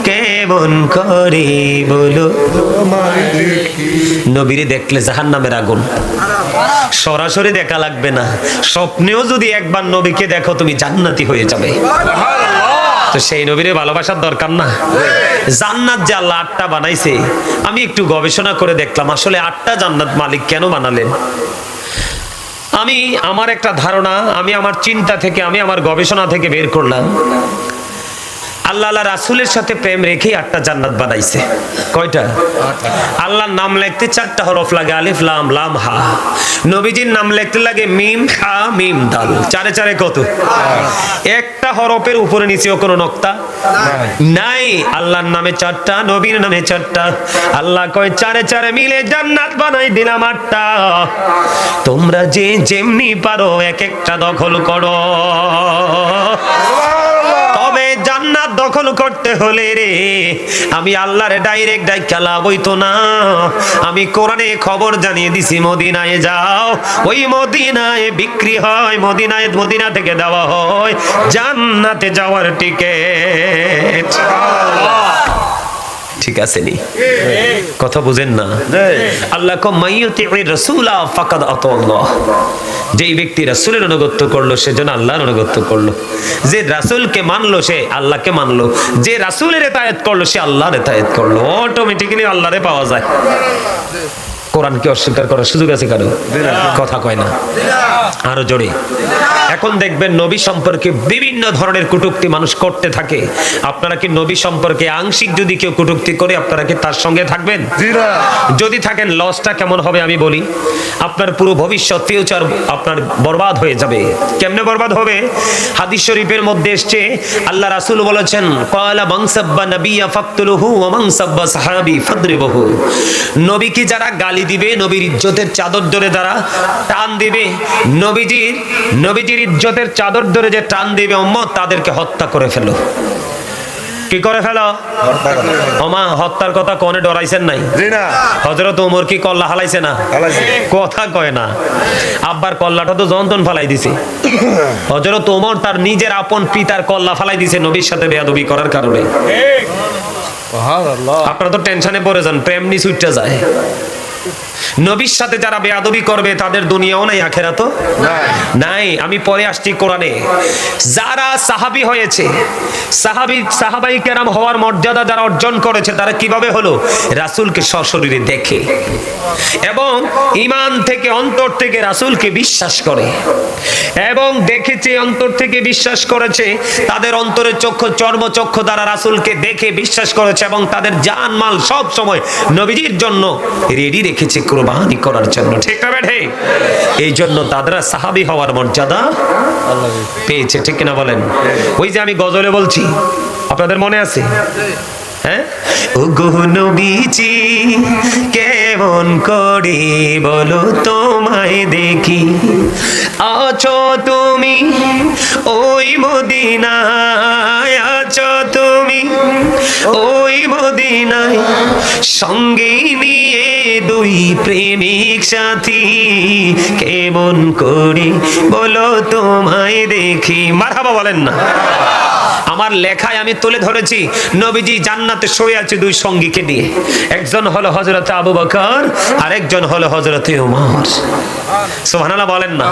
কেমন করে বলো তোমায় দেখি। নবীরে দেখলে জাহান্নামের আগুন, সরাসরি দেখা লাগবে না, স্বপ্নেও যদি একবার নবীকে দেখো তুমি জান্নাতি হয়ে যাবে। তো সেই নবীরে ভালোবাসার দরকার না? জান্নাত যে আল্লাহ 8টা বানাইছে, আমি একটু গবেষণা করে দেখলাম আসলে 8টা জান্নাত মালিক কেন বানালেন। আমি আমার একটা ধারণা, আমি আমার চিন্তা থেকে, আমি আমার গবেষণা থেকে বের করলাম, আল্লাহ রাসূলের সাথে প্রেম রেখে 8টা জান্নাত বানাইছে। কয়টা? আল্লাহর নাম লিখতে 4টা হরফ লাগে, আলিফ লাম লাম হা। নবীজির নাম লিখতে লাগে মিম হা মিম দাল, চারে চারে কত? একটা হরফের উপরে নিচেও কোনো নক্তা নাই। আল্লাহর নামে 4টা, নবীর নামে 4টা। আল্লাহ কয় চারে চারে মিলে জান্নাত বানাই দিলাম 8টা, তোমরা যে যেমনি পারো এক একটা দখল করো। তবে জান্নাত দখল করতে হলে রে আমি আল্লাহরে ডাইরেক্ট ডাইকা লাভ হইতো না। আমি কোরআনে খবর জানিয়ে দিছি, মদিনায় যাও, ওই মদিনায় বিক্রি হয়, মদিনা থেকে দেওয়া হয় জান্নাতে যাওয়ার টিকেট। ঠিক আছে নি? কথা বুঝেন না? আল্লাহ কো মাইয়ুতি রাসূলা ফাকাদ আতাল্লাহ, যেই ব্যক্তি রাসূলের অনুগত্য করলো সে যেন আল্লাহর অনুগত্য করলো। যে রাসূলকে মানলো সে আল্লাহকে মানলো, যে রাসূলের ইতায়াত করলো সে আল্লাহর ইতায়াত করলো। অটোমেটিক্যালি আল্লাহরে পাওয়া যায়। কোরআনকে অস্বীকার করার সুযোগ আছে কারো? কথা কয় না, আরো জোরে। এখন দেখবেন নবী সম্পর্কে বিভিন্ন ধরনের কটূক্তি মানুষ করতে থাকে। আপনারা কি নবী সম্পর্কে আংশিক যদি কেউ কটূক্তি করে আপনারা কি তার সঙ্গে থাকবেন? যদি থাকেন লসটা কেমন হবে আমি বলি। আপনার পুরো ভবিষ্যৎ ফিউচার আপনার বরবাদ হয়ে যাবে। কেমনে বরবাদ হবে? হাদিস শরীফের মধ্যে এসেছে, আল্লাহ রাসূল বলেছেন ক্বালা মান সাব্বা নাবিয়্যা ফাকতুলুহু ওয়া মান সাব্বা সাহাবী ফাদরিবুহু। নবীকে যারা গালি দিবে, নবীর ইজ্জতের চাদর ধরে যারা টান দিবে, নবীজির ইজ্জতের চাদর ধরে যে টান দিবে উম্মত, তাদেরকে হত্যা করে ফেলো। কি করে ফেলো? ওমা হত্যার কথা কোনে ডরাইছেন নাই? হযরত ওমর কি কল্লা হালাইছে না? কথা কয় না। আব্বার কল্লাটা তো যন্তন ফালাই দিছে। হযরত ওমর তার নিজের আপন পিতার কল্লা ফালাই দিছে নবীর সাথে বেয়াদবি করার কারণে। আপনারা তো টেনশনে পড়ে যান, প্রেম নি ছুটতে যায়। নবীর সাথে যারা বেয়াদবি করবে তাদের দুনিয়াও নাই, আখিরাতও নাই। আমি পরে আসছি কোরআনে। যারা সাহাবী হয়েছে, সাহাবাই কেরাম হওয়ার মর্যাদা যারা অর্জন করেছে, তারা কিভাবে হলো? রাসূলকে সশরীরে দেখে এবং ঈমান থেকে অন্তর থেকে রাসূলকে বিশ্বাস করে এবং দেখেছে, অন্তর থেকে বিশ্বাস করেছে। তাদের অন্তরের চক্ষু, চর্মচক্ষু দ্বারা রাসূলকে দেখে বিশ্বাস করেছে এবং তাদের জান মাল সব সময় নবীজির জন্য রেডি রেখেছে কুরবানি করার জন্য। ঠিক না বেঠে? এই জন্য তাদের সাহাবী হওয়ার মর্যাদা পেয়েছে, ঠিক কিনা বলেন? ওই যে আমি গজলে বলছি, আপনাদের মনে আছে? হ্যাঁ, ও গো নবীজি কেমন করে বলো তোমায় দেখি, আছো তুমি ওই মদিনায়, আছো তুমি ওই মদিনায়, সঙ্গে নিয়ে দুই প্রেমিক সাথী, কেমন করে বলো তোমায় দেখি। মারহাবা বলেন না? আমার লেখায় আমি তুলে ধরেছি নবীজি জান্নাতে শুয়ে আছে দুই সঙ্গীকে নিয়ে, একজন হলো হযরত আবু বকর আর একজন হলো হযরত ওমর। সুবহানাল্লাহ বলেন না?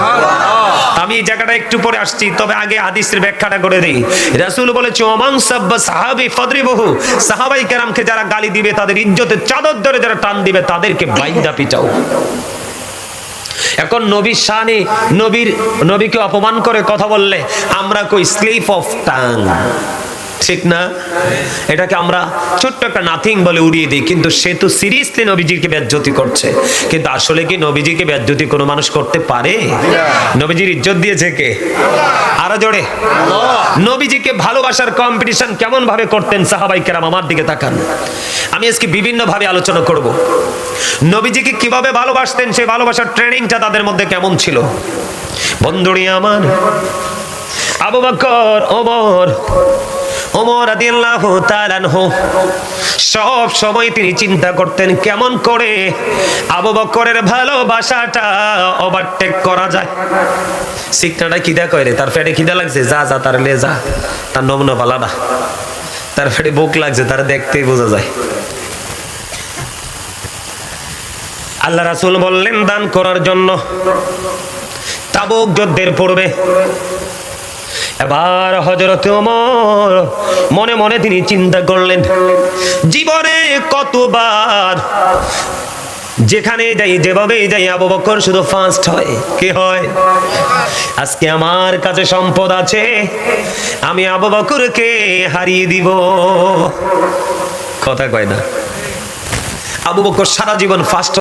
আমি এই জায়গাটা একটু পরে আসছি, তবে আগে হাদিসের ব্যাখ্যাটা করে দেই। রাসূল বলেছে ওমান সাব্বা সাহাবী ফাদরিবহু, সাহাবায়ে কেরামকে যারা গালি দিবে, তাদের ইজ্জতের চাদর ধরে যারা টান দিবে, তাদেরকে বাইন্দা পিটাও। এখন নবীর শানে, নবীকে অপমান করে কথা বললে আমরা কই স্লিপ অফ টাং, ঠিক না? এটাকে আমরা ছোট্ট একটা নাথিং বলে উড়িয়ে দিই, কিন্তু সে তো সিরিয়াসলি নবীজিকে বেজ্জতি করছে। কিন্তু আসলে কি নবীজিকে বেজ্জতি কোনো মানুষ করতে পারে? নবীজির ইজ্জত দিয়েছে কে? আরো জোরে। নবীজিকে ভালোবাসার কম্পিটিশন কেমন ভাবে করতেন সাহাবায়ে কেরাম? আমার দিকে তাকান। আমি আজকে বিভিন্ন ভাবে আলোচনা করব। নবীজিকে কিভাবে ভালোবাসতেন, সেই ভালোবাসার ট্রেনিংটা তাদের মধ্যে কেমন ছিল। বন্ধুরি আমার, আবু বকর, ওমর রাদিয়াল্লাহু তাআলা আনহু সব সময় তিনি চিন্তা করতেন কেমন করে আবু বকরের ভালোবাসাটা ওভারটেক করা যায়। শিখনাটা খিদা কইরে, তার পেটে খিদা লাগছে, যা যা তার লে যা, তার নমুনা ভালো না। তার পেটে ভুক লাগছে, তার দেখতেই বোঝা যায়। আল্লাহ রাসূল বললেন দান করার জন্য। তাবুক যুদ্ধের পূর্বে এবার হযরত ওমর মনে মনে তিনি চিন্তা করলেন, জীবনে কতবার যেখানে যাই, যেভাবে যাই, আবু বকর শুধু ফার্স্ট হয়। কি হয়? আজকে আমার কাছে সম্পদ আছে, আমি আবু বকরকে হারিয়ে দিব। কথা কয় না? আবু বকর সারা জীবন ফার্স্ট